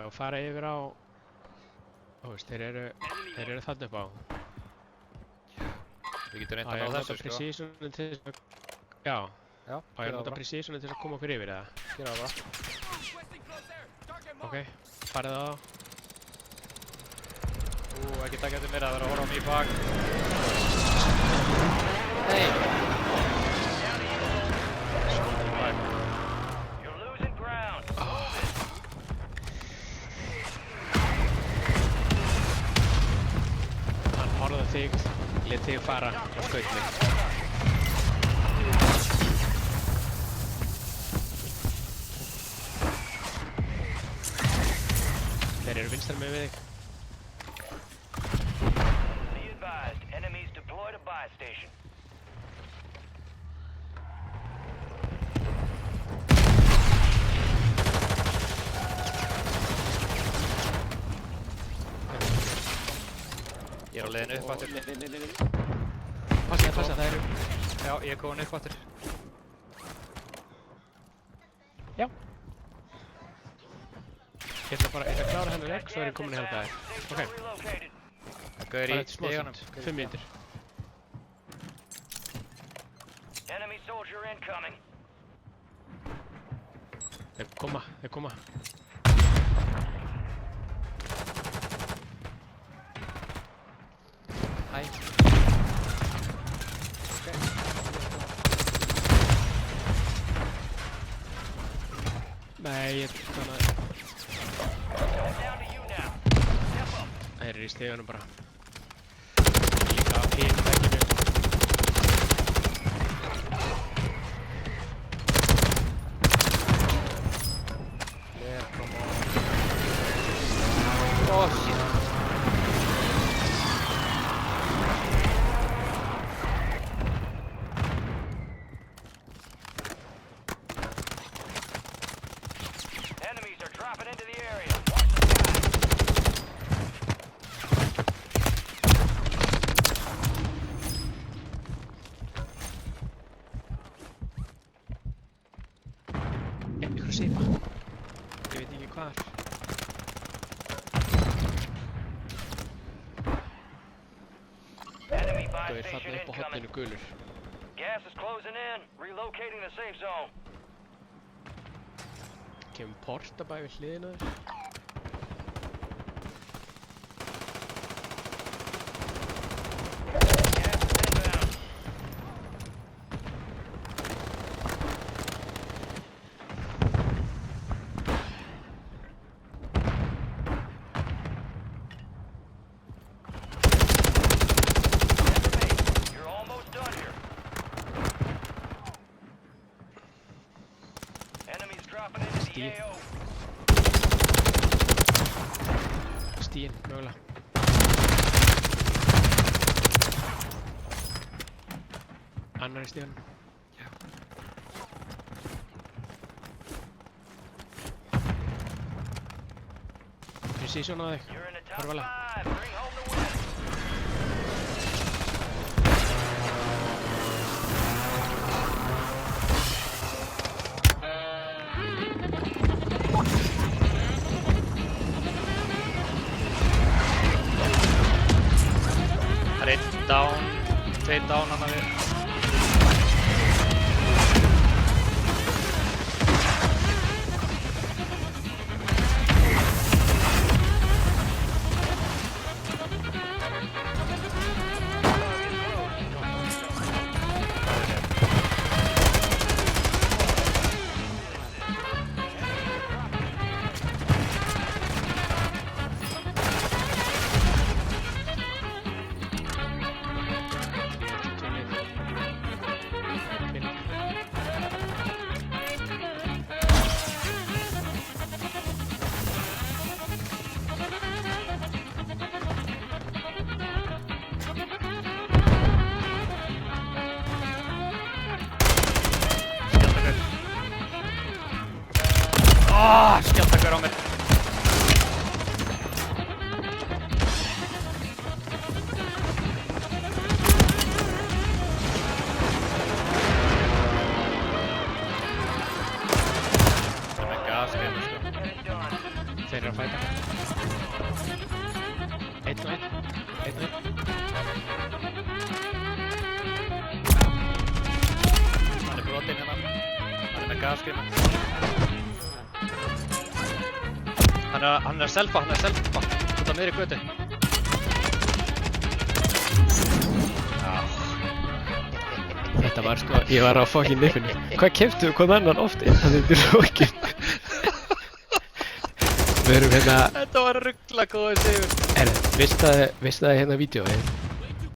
og fara yfir á, þú veist, þeir eru þarna upp á. Við getum reynt Á að ég ná að þessu nota sko. precisionin til þess að, já, Já, á ég að nota precisionin til þess að koma okkur yfir eða? Gera það bara. Ok, farið á það. Ekki taka til mér að vera að horfa á mig í bak. Nei! Skotið í bak. Hann horfði á þig, lét þig fara og skaut mig. Þeir eru vinstra með við þig. Ég er á leiðinu upp aftur. Passa, það eru. Já, ég er komin upp aftur. Já. Ég ætla að klára hennar legg, svo er ég komin í hjálpa þér. Ok. Gauður Bara í eftir smá steganum. stund. 5 mínútur. Þeir koma. Hæ. Nei, ég þannig að... Þeir eru í steganum bara. Líka á hinu vegginu. Yeah, come on. Oh shit. Eitthvað sipa. Ég veit ekki hvar. Gauðir þarna upp á horninu gulur. Kemur portabæ við hliðina þér. Stíinn, mögulega. Annar í stíðanum. Precision á þig. Horfalega. Það er einn down, tveir down hann að við. Skjálftakar á mér. Það er með gasgeimur sko. Þeir eru að fæta. Einn og einn. Hann er brotinn hérna. Hann er með gasgríma. Hann er að selfa. Út á miðri götu. Þetta var sko, ég var á fucking nippinu. Hvað kemstu hvað annan oft inn að þetta er rókin? Við erum hérna... Þetta var ruggla góður sigur. Veistu það hérna vídeóið?